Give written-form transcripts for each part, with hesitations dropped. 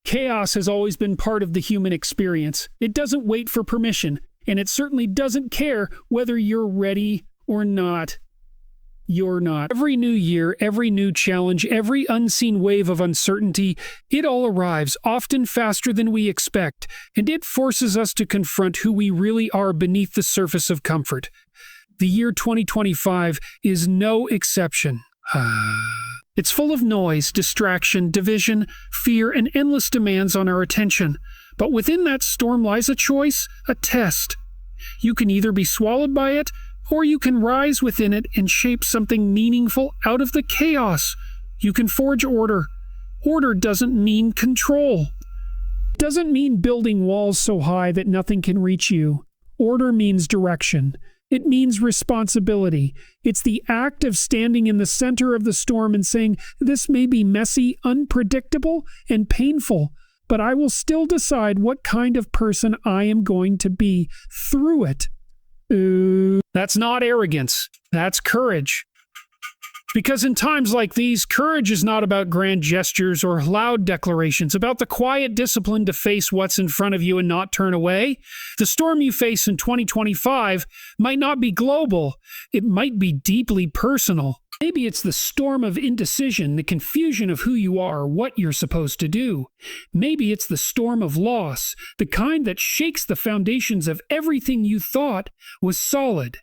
Chaos has always been part of the human experience. It doesn't wait for permission, and it certainly doesn't care whether you're ready or not. You're not. Every new year, every new challenge, every unseen wave of uncertainty, it all arrives, often faster than we expect, and it forces us to confront who we really are beneath the surface of comfort. The year 2025 is no exception. It's full of noise, distraction, division, fear, and endless demands on our attention. But within that storm lies a choice, a test. You can either be swallowed by it, or you can rise within it and shape something meaningful out of the chaos. You can forge order. Order doesn't mean control. It doesn't mean building walls so high that nothing can reach you. Order means direction. It means responsibility. It's the act of standing in the center of the storm and saying, this may be messy, unpredictable, and painful, but I will still decide what kind of person I am going to be through it. That's not arrogance. That's courage. Because in times like these, courage is not about grand gestures or loud declarations, about the quiet discipline to face what's in front of you and not turn away. The storm you face in 2025 might not be global. It might be deeply personal. Maybe it's the storm of indecision, the confusion of who you are, what you're supposed to do. Maybe it's the storm of loss, the kind that shakes the foundations of everything you thought was solid.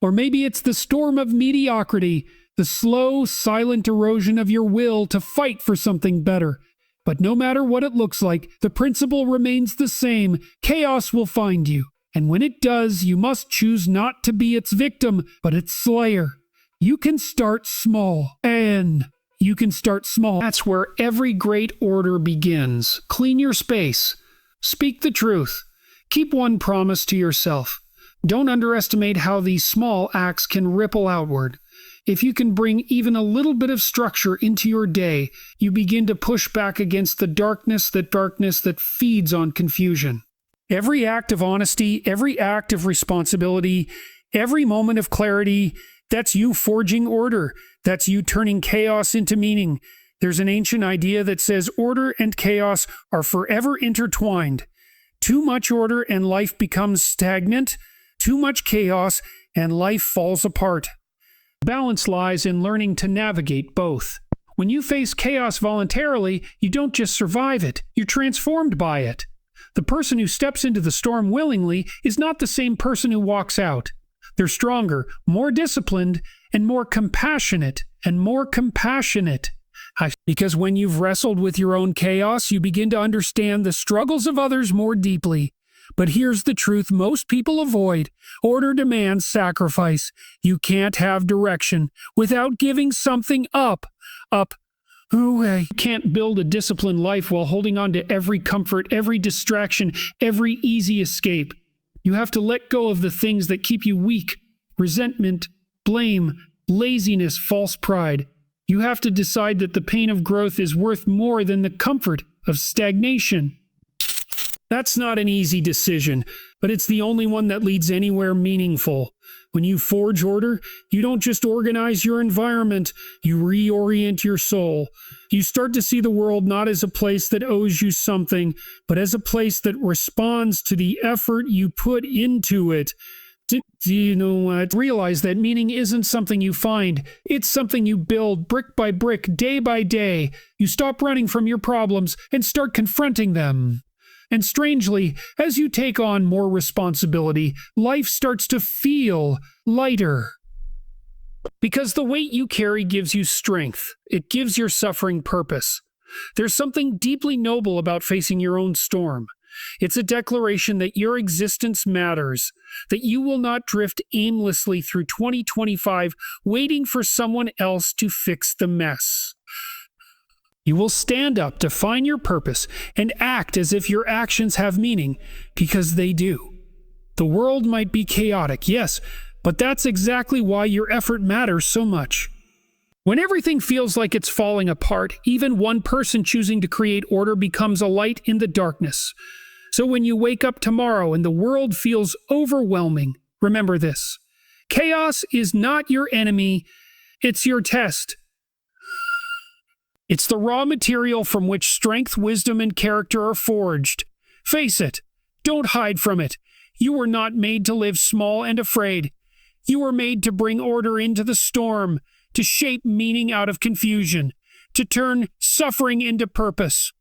Or maybe it's the storm of mediocrity, the slow, silent erosion of your will to fight for something better. But no matter what it looks like, the principle remains the same. Chaos will find you. And when it does, you must choose not to be its victim, but its slayer. You can start small. That's where every great order begins. Clean your space. Speak the truth. Keep one promise to yourself. Don't underestimate how these small acts can ripple outward. If you can bring even a little bit of structure into your day, you begin to push back against the darkness that feeds on confusion. Every act of honesty, every act of responsibility, every moment of clarity, that's you forging order. That's you turning chaos into meaning. There's an ancient idea that says order and chaos are forever intertwined. Too much order and life becomes stagnant. Too much chaos and life falls apart. Balance lies in learning to navigate both. When you face chaos voluntarily, you don't just survive it, you're transformed by it. The person who steps into the storm willingly is not the same person who walks out. They're stronger, more disciplined, and more compassionate. Because when you've wrestled with your own chaos, you begin to understand the struggles of others more deeply. But here's the truth most people avoid. Order demands sacrifice. You can't have direction without giving something up. You can't build a disciplined life while holding on to every comfort, every distraction, every easy escape. You have to let go of the things that keep you weak. Resentment, blame, laziness, false pride. You have to decide that the pain of growth is worth more than the comfort of stagnation. That's not an easy decision, but it's the only one that leads anywhere meaningful. When you forge order, you don't just organize your environment, you reorient your soul. You start to see the world not as a place that owes you something, but as a place that responds to the effort you put into it. Do you know what? Realize that meaning isn't something you find. It's something you build brick by brick, day by day. You stop running from your problems and start confronting them. And strangely, as you take on more responsibility, life starts to feel lighter. Because the weight you carry gives you strength. It gives your suffering purpose. There's something deeply noble about facing your own storm. It's a declaration that your existence matters, that you will not drift aimlessly through 2025 waiting for someone else to fix the mess. You will stand up, define your purpose, and act as if your actions have meaning, because they do. The world might be chaotic, yes, but that's exactly why your effort matters so much. When everything feels like it's falling apart, even one person choosing to create order becomes a light in the darkness. So when you wake up tomorrow and the world feels overwhelming, remember this. Chaos is not your enemy, it's your test. It's the raw material from which strength, wisdom, and character are forged. Face it. Don't hide from it. You were not made to live small and afraid. You were made to bring order into the storm, to shape meaning out of confusion, to turn suffering into purpose.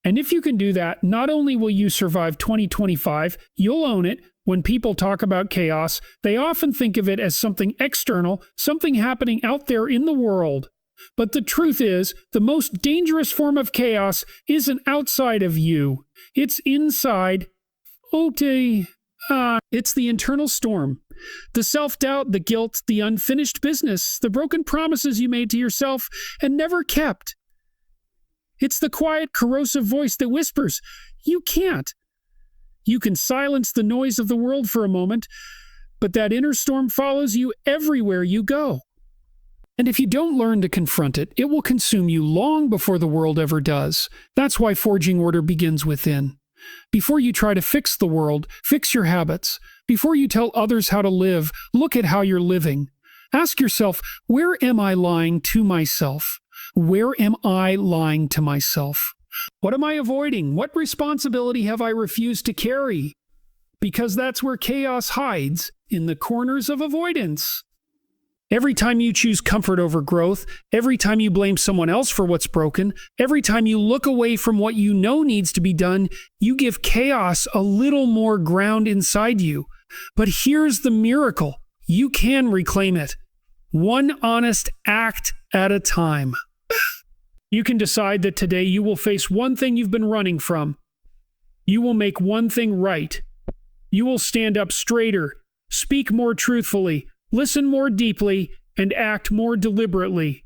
And if you can do that, not only will you survive 2025, you'll own it. When people talk about chaos, they often think of it as something external, something happening out there in the world. But the truth is, the most dangerous form of chaos isn't outside of you. It's inside. It's the internal storm. The self-doubt, the guilt, the unfinished business, the broken promises you made to yourself and never kept. It's the quiet, corrosive voice that whispers, "You can't." You can silence the noise of the world for a moment, but that inner storm follows you everywhere you go. And if you don't learn to confront it, it will consume you long before the world ever does. That's why forging order begins within. Before you try to fix the world, fix your habits. Before you tell others how to live, look at how you're living. Ask yourself, where am I lying to myself? Where am I lying to myself? What am I avoiding? What responsibility have I refused to carry? Because that's where chaos hides, in the corners of avoidance. Every time you choose comfort over growth, every time you blame someone else for what's broken, every time you look away from what you know needs to be done, you give chaos a little more ground inside you. But here's the miracle. You can reclaim it. One honest act at a time. You can decide that today you will face one thing you've been running from. You will make one thing right. You will stand up straighter, speak more truthfully, listen more deeply, and act more deliberately.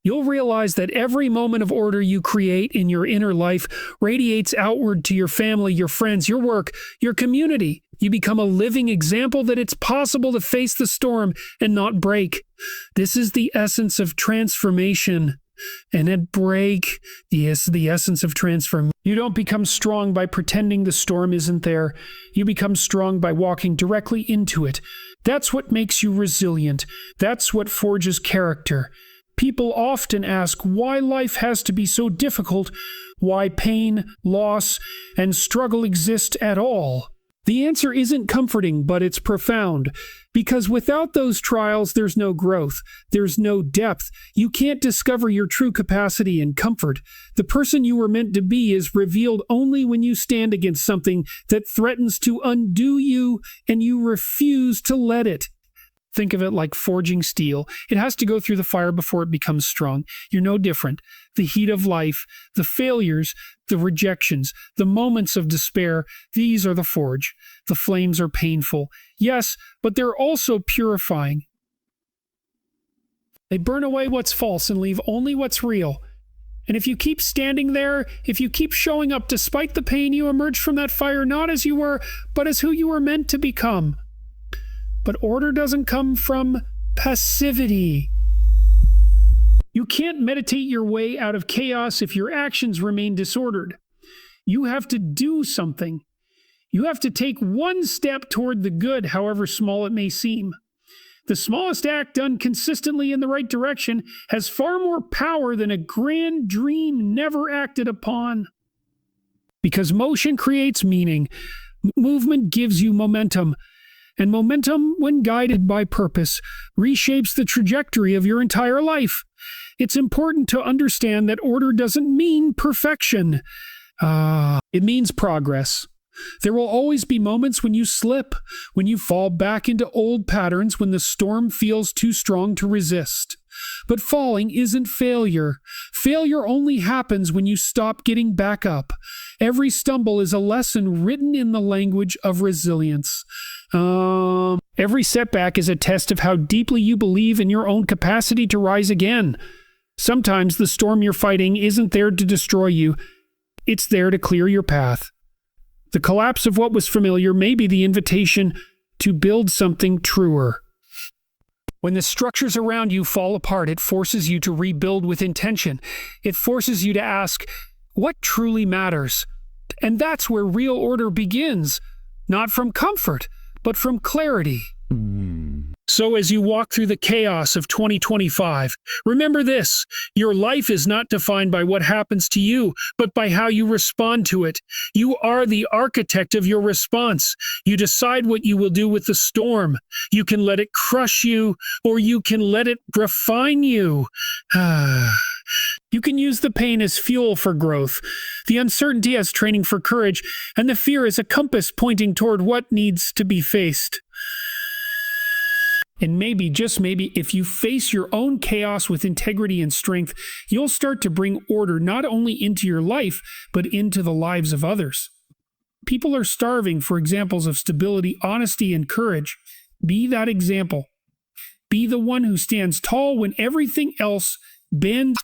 You'll realize that every moment of order you create in your inner life radiates outward to your family, your friends, your work, your community. You become a living example that it's possible to face the storm and not break. This is the essence of transformation. And at break, yes, the essence of transformation. You don't become strong by pretending the storm isn't there. You become strong by walking directly into it. That's what makes you resilient. That's what forges character. People often ask why life has to be so difficult, why pain, loss, and struggle exist at all. The answer isn't comforting, but it's profound. Because without those trials, there's no growth. There's no depth. You can't discover your true capacity and comfort. The person you were meant to be is revealed only when you stand against something that threatens to undo you and you refuse to let it. Think of it like forging steel. It has to go through the fire before it becomes strong. You're no different. The heat of life, the failures, the rejections, the moments of despair, these are the forge. The flames are painful. Yes, but they're also purifying. They burn away what's false and leave only what's real. And if you keep standing there, if you keep showing up despite the pain, you emerge from that fire not as you were, but as who you were meant to become. But order doesn't come from passivity. You can't meditate your way out of chaos if your actions remain disordered. You have to do something. You have to take one step toward the good, however small it may seem. The smallest act done consistently in the right direction has far more power than a grand dream never acted upon. Because motion creates meaning. Movement gives you momentum. And momentum, when guided by purpose, reshapes the trajectory of your entire life. It's important to understand that order doesn't mean perfection. It means progress. There will always be moments when you slip, when you fall back into old patterns, when the storm feels too strong to resist. But falling isn't failure. Failure only happens when you stop getting back up. Every stumble is a lesson written in the language of resilience. Every setback is a test of how deeply you believe in your own capacity to rise again. Sometimes the storm you're fighting isn't there to destroy you. It's there to clear your path. The collapse of what was familiar may be the invitation to build something truer. When the structures around you fall apart, it forces you to rebuild with intention. It forces you to ask, what truly matters? And that's where real order begins, not from comfort, but from clarity. So as you walk through the chaos of 2025, remember this: your life is not defined by what happens to you, but by how you respond to it. You are the architect of your response. You decide what you will do with the storm. You can let it crush you, or you can let it refine you. You can use the pain as fuel for growth, the uncertainty as training for courage, and the fear as a compass pointing toward what needs to be faced. And maybe, just maybe, if you face your own chaos with integrity and strength, you'll start to bring order not only into your life, but into the lives of others. People are starving for examples of stability, honesty, and courage. Be that example. Be the one who stands tall when everything else bends.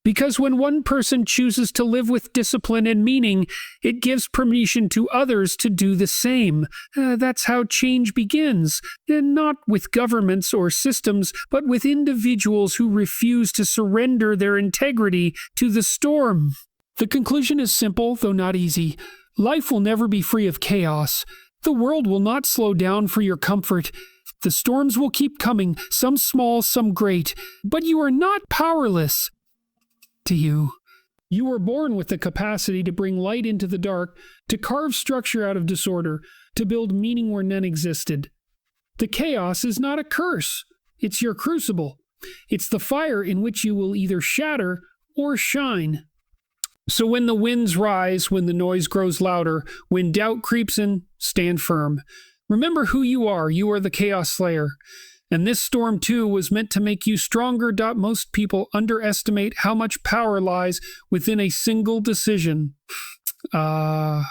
Because when one person chooses to live with discipline and meaning, it gives permission to others to do the same. That's how change begins, not with governments or systems, but with individuals who refuse to surrender their integrity to the storm. The conclusion is simple, though not easy. Life will never be free of chaos. The world will not slow down for your comfort. The storms will keep coming, some small, some great, but you are not powerless. To you. You were born with the capacity to bring light into the dark, to carve structure out of disorder, to build meaning where none existed. The chaos is not a curse. It's your crucible. It's the fire in which you will either shatter or shine. So when the winds rise, when the noise grows louder, when doubt creeps in, stand firm. Remember who you are. You are the Chaos Slayer. And this storm, too, was meant to make you stronger. Most people underestimate how much power lies within a single decision. The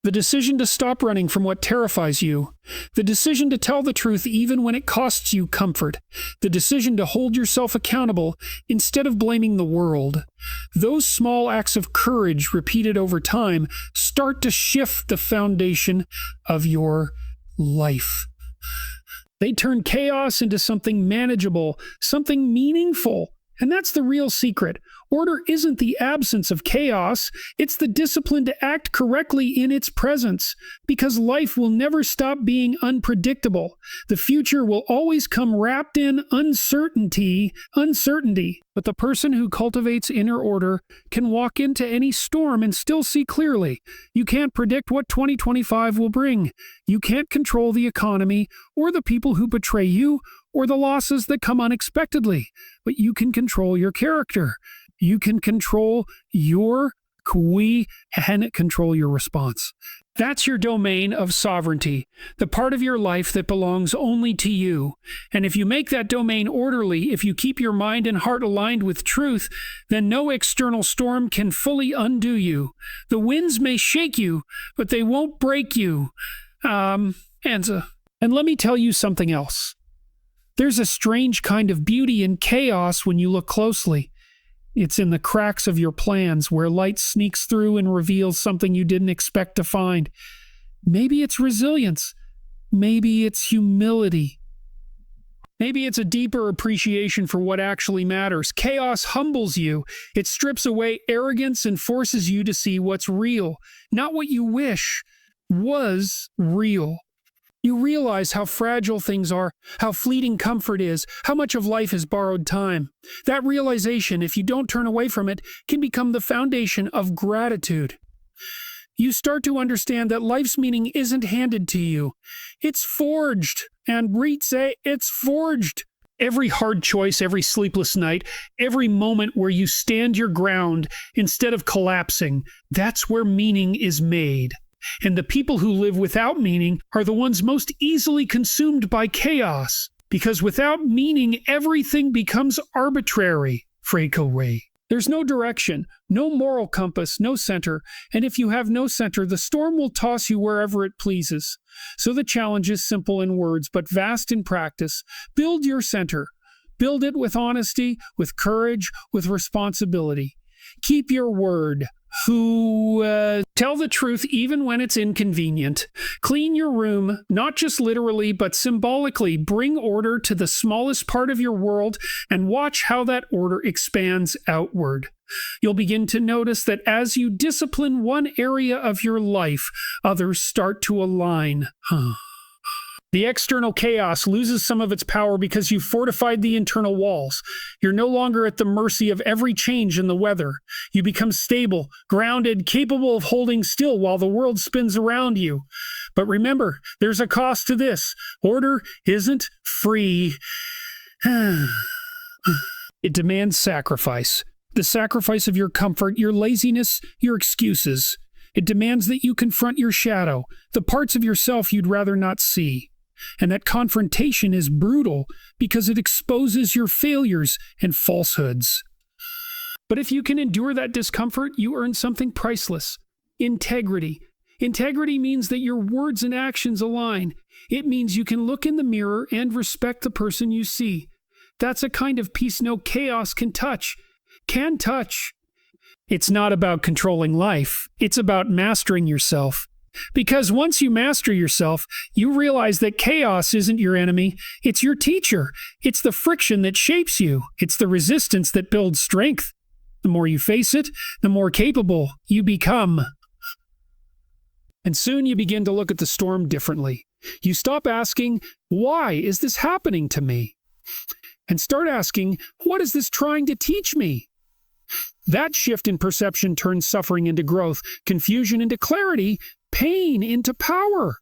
decision to stop running from what terrifies you. The decision to tell the truth even when it costs you comfort. The decision to hold yourself accountable instead of blaming the world. Those small acts of courage repeated over time start to shift the foundation of your life. They turn chaos into something manageable, something meaningful. And that's the real secret. Order isn't the absence of chaos. It's the discipline to act correctly in its presence. Because life will never stop being unpredictable. The future will always come wrapped in uncertainty. But the person who cultivates inner order can walk into any storm and still see clearly. You can't predict what 2025 will bring. You can't control the economy or the people who betray you or the losses that come unexpectedly. But you can control your character. You can control your kui and control your response. That's your domain of sovereignty, the part of your life that belongs only to you. And if you make that domain orderly, if you keep your mind and heart aligned with truth, then no external storm can fully undo you. The winds may shake you, but they won't break you. Anza. And let me tell you something else. There's a strange kind of beauty in chaos when you look closely. It's in the cracks of your plans where light sneaks through and reveals something you didn't expect to find. Maybe it's resilience. Maybe it's humility. Maybe it's a deeper appreciation for what actually matters. Chaos humbles you. It strips away arrogance and forces you to see what's real, not what you wish was real. You realize how fragile things are, how fleeting comfort is, how much of life is borrowed time. That realization, if you don't turn away from it, can become the foundation of gratitude. You start to understand that life's meaning isn't handed to you. It's forged. And Reed say it's forged. Every hard choice, every sleepless night, every moment where you stand your ground instead of collapsing, that's where meaning is made. And the people who live without meaning are the ones most easily consumed by chaos. Because without meaning, everything becomes arbitrary, Franco Ray. There's no direction, no moral compass, no center. And if you have no center, the storm will toss you wherever it pleases. So the challenge is simple in words, but vast in practice. Build your center. Build it with honesty, with courage, with responsibility. Keep your word. Tell the truth even when it's inconvenient. Clean your room, not just literally, but symbolically. Bring order to the smallest part of your world and watch how that order expands outward. You'll begin to notice that as you discipline one area of your life, others start to align. The external chaos loses some of its power because you've fortified the internal walls. You're no longer at the mercy of every change in the weather. You become stable, grounded, capable of holding still while the world spins around you. But remember, there's a cost to this. Order isn't free. It demands sacrifice. The sacrifice of your comfort, your laziness, your excuses. It demands that you confront your shadow, the parts of yourself you'd rather not see. And that confrontation is brutal because it exposes your failures and falsehoods. But if you can endure that discomfort, you earn something priceless. Integrity. Integrity means that your words and actions align. It means you can look in the mirror and respect the person you see. That's a kind of peace no chaos can touch. Can touch. It's not about controlling life. It's about mastering yourself. Because once you master yourself, you realize that chaos isn't your enemy. It's your teacher. It's the friction that shapes you. It's the resistance that builds strength. The more you face it, the more capable you become. And soon you begin to look at the storm differently. You stop asking, why is this happening to me? And start asking, what is this trying to teach me? That shift in perception turns suffering into growth, confusion into clarity, pain into power.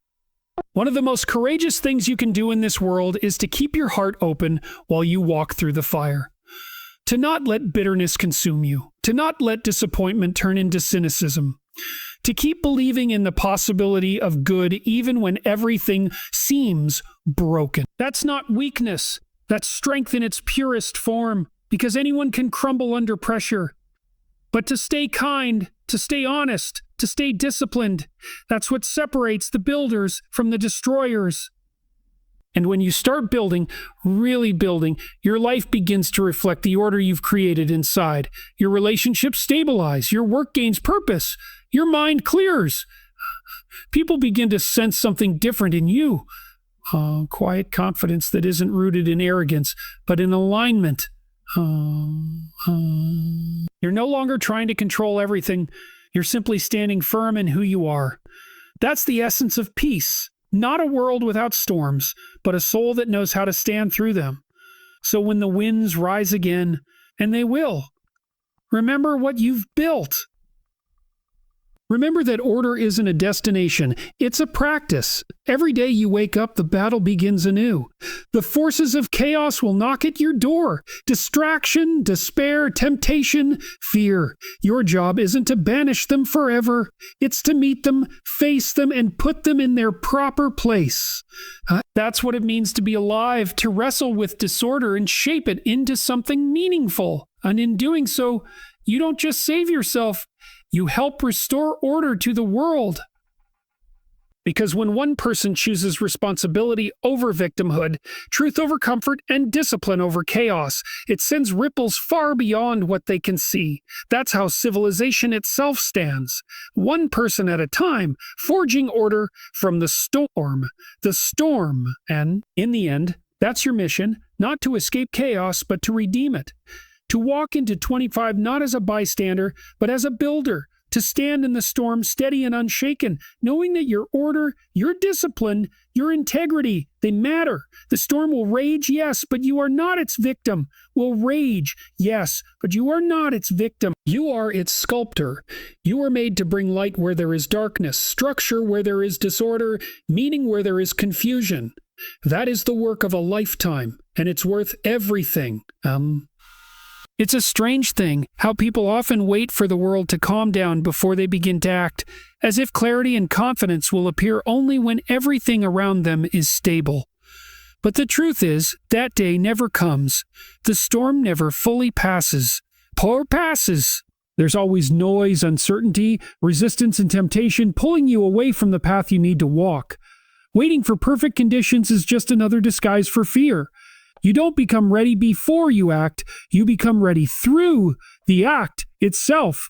One of the most courageous things you can do in this world is to keep your heart open while you walk through the fire. To not let bitterness consume you. To not let disappointment turn into cynicism. To keep believing in the possibility of good even when everything seems broken. That's not weakness. That's strength in its purest form, because anyone can crumble under pressure. But to stay kind, to stay honest, to stay disciplined, that's what separates the builders from the destroyers. And when you start building, really building, your life begins to reflect the order you've created inside. Your relationships stabilize, your work gains purpose, your mind clears. People begin to sense something different in you. Quiet confidence that isn't rooted in arrogance, but in alignment. You're no longer trying to control everything. You're simply standing firm in who you are. That's the essence of peace. Not a world without storms, but a soul that knows how to stand through them. So when the winds rise again, and they will, remember what you've built. Remember that order isn't a destination, it's a practice. Every day you wake up, the battle begins anew. The forces of chaos will knock at your door. Distraction, despair, temptation, fear. Your job isn't to banish them forever. It's to meet them, face them, and put them in their proper place. That's what it means to be alive, to wrestle with disorder and shape it into something meaningful. And in doing so, you don't just save yourself, you help restore order to the world. Because when one person chooses responsibility over victimhood, truth over comfort, and discipline over chaos, it sends ripples far beyond what they can see. That's how civilization itself stands, one person at a time, forging order from the storm. And in the end, that's your mission, not to escape chaos, but to redeem it. To walk into 25 not as a bystander, but as a builder. To stand in the storm steady and unshaken, knowing that your order, your discipline, your integrity, they matter. The storm will rage, yes, but you are not its victim. Will rage, yes, but you are not its victim. You are its sculptor. You are made to bring light where there is darkness, structure where there is disorder, meaning where there is confusion. That is the work of a lifetime, and it's worth everything. It's a strange thing how people often wait for the world to calm down before they begin to act, as if clarity and confidence will appear only when everything around them is stable. But the truth is, that day never comes. The storm never fully passes. There's always noise, uncertainty, resistance, and temptation pulling you away from the path you need to walk. Waiting for perfect conditions is just another disguise for fear. You don't become ready before you act, you become ready through the act itself.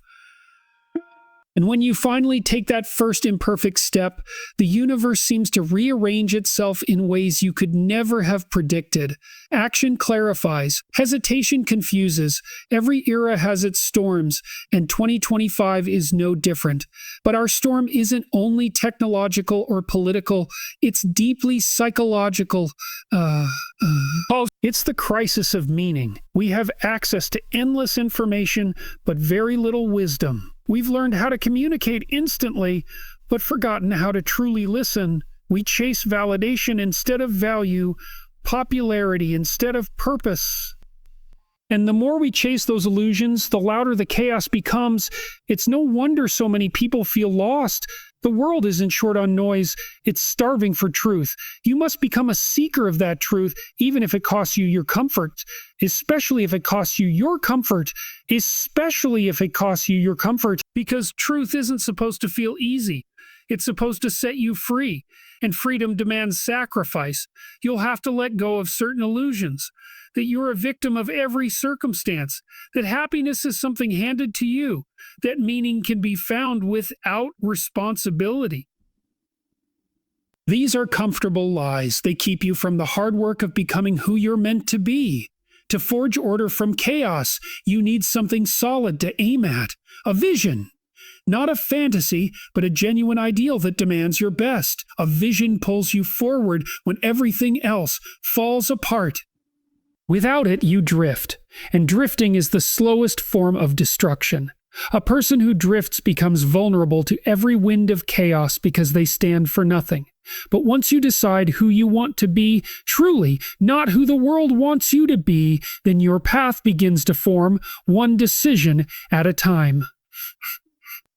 And when you finally take that first imperfect step, the universe seems to rearrange itself in ways you could never have predicted. Action clarifies, hesitation confuses, every era has its storms, and 2025 is no different. But our storm isn't only technological or political, it's deeply psychological. It's the crisis of meaning. We have access to endless information, but very little wisdom. We've learned how to communicate instantly, but forgotten how to truly listen. We chase validation instead of value, popularity instead of purpose. And the more we chase those illusions, the louder the chaos becomes. It's no wonder so many people feel lost. The world isn't short on noise, it's starving for truth. You must become a seeker of that truth, even if it costs you your comfort. Especially if it costs you your comfort. Especially if it costs you your comfort. Because truth isn't supposed to feel easy. It's supposed to set you free. And freedom demands sacrifice. You'll have to let go of certain illusions. That you're a victim of every circumstance, that happiness is something handed to you, that meaning can be found without responsibility. These are comfortable lies. They keep you from the hard work of becoming who you're meant to be. To forge order from chaos, you need something solid to aim at, a vision. Not a fantasy, but a genuine ideal that demands your best. A vision pulls you forward when everything else falls apart. Without it, you drift, and drifting is the slowest form of destruction. A person who drifts becomes vulnerable to every wind of chaos because they stand for nothing. But once you decide who you want to be, truly, not who the world wants you to be, then your path begins to form, one decision at a time.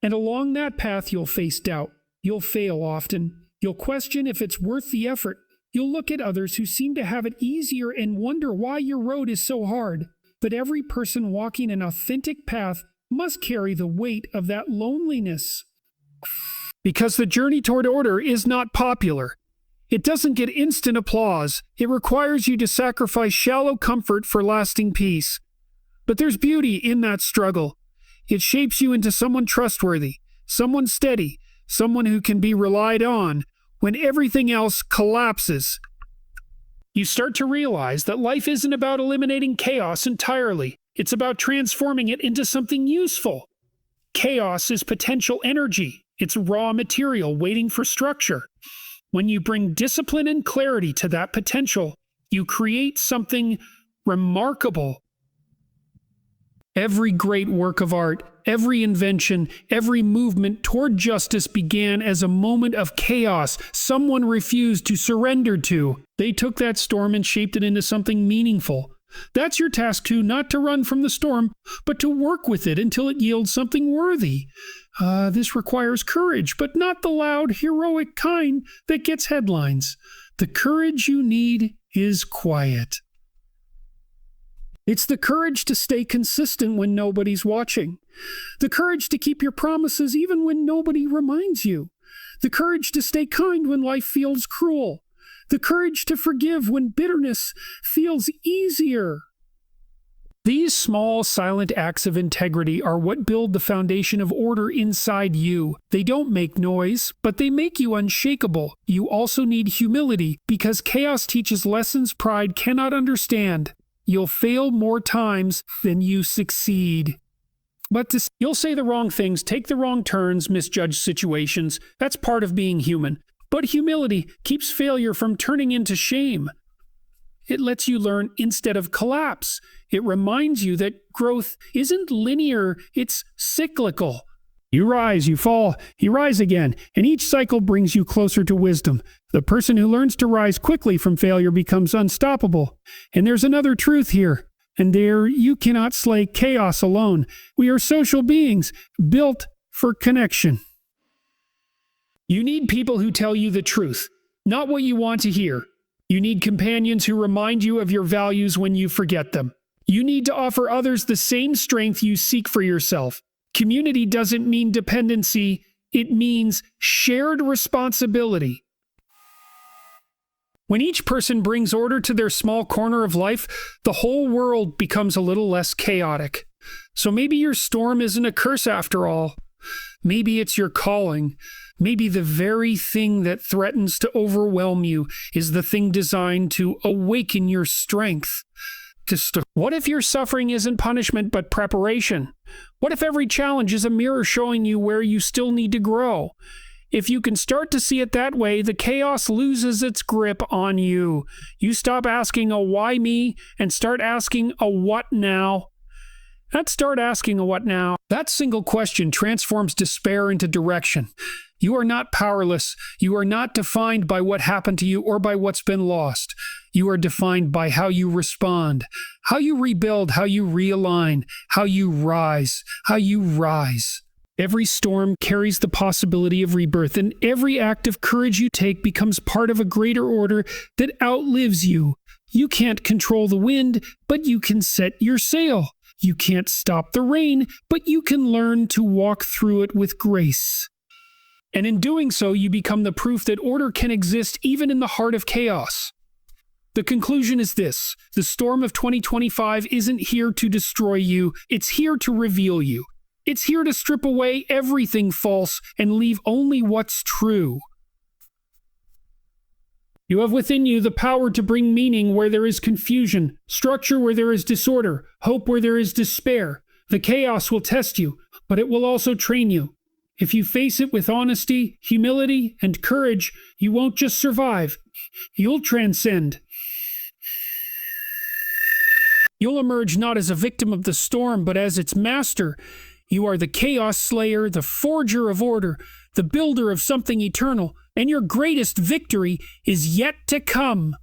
And along that path, you'll face doubt. You'll fail often. You'll question if it's worth the effort. You'll look at others who seem to have it easier and wonder why your road is so hard. But every person walking an authentic path must carry the weight of that loneliness. Because the journey toward order is not popular. It doesn't get instant applause. It requires you to sacrifice shallow comfort for lasting peace. But there's beauty in that struggle. It shapes you into someone trustworthy, someone steady, someone who can be relied on when everything else collapses. You start to realize that life isn't about eliminating chaos entirely. It's about transforming it into something useful. Chaos is potential energy. It's raw material waiting for structure. When you bring discipline and clarity to that potential, you create something remarkable. Every great work of art, every invention, every movement toward justice began as a moment of chaos someone refused to surrender to. They took that storm and shaped it into something meaningful. That's your task too, not to run from the storm, but to work with it until it yields something worthy. This requires courage, but not the loud, heroic kind that gets headlines. The courage you need is quiet. It's the courage to stay consistent when nobody's watching. The courage to keep your promises even when nobody reminds you. The courage to stay kind when life feels cruel. The courage to forgive when bitterness feels easier. These small, silent acts of integrity are what build the foundation of order inside you. They don't make noise, but they make you unshakable. You also need humility, because chaos teaches lessons pride cannot understand. You'll fail more times than you succeed. But you'll say the wrong things, take the wrong turns, misjudge situations. That's part of being human. But humility keeps failure from turning into shame. It lets you learn instead of collapse. It reminds you that growth isn't linear, it's cyclical. You rise, you fall, you rise again, and each cycle brings you closer to wisdom. The person who learns to rise quickly from failure becomes unstoppable. And there's another truth here. And there, you cannot slay chaos alone. We are social beings, built for connection. You need people who tell you the truth, not what you want to hear. You need companions who remind you of your values when you forget them. You need to offer others the same strength you seek for yourself. Community doesn't mean dependency, it means shared responsibility. When each person brings order to their small corner of life, the whole world becomes a little less chaotic. So maybe your storm isn't a curse after all. Maybe it's your calling. Maybe the very thing that threatens to overwhelm you is the thing designed to awaken your strength. What if your suffering isn't punishment but preparation? What if every challenge is a mirror showing you where you still need to grow? If you can start to see it that way, the chaos loses its grip on you. You stop asking a why me and start asking a what now. Start asking a what now. That single question transforms despair into direction. You are not powerless. You are not defined by what happened to you or by what's been lost. You are defined by how you respond, how you rebuild, how you realign, how you rise, Every storm carries the possibility of rebirth, and every act of courage you take becomes part of a greater order that outlives you. You can't control the wind, but you can set your sail. You can't stop the rain, but you can learn to walk through it with grace. And in doing so, you become the proof that order can exist even in the heart of chaos. The conclusion is this: the storm of 2025 isn't here to destroy you, it's here to reveal you. It's here to strip away everything false and leave only what's true. You have within you the power to bring meaning where there is confusion, structure where there is disorder, hope where there is despair. The chaos will test you, but it will also train you. If you face it with honesty, humility, and courage, you won't just survive, you'll transcend. You'll emerge not as a victim of the storm, but as its master. You are the chaos slayer, the forger of order, the builder of something eternal, and your greatest victory is yet to come.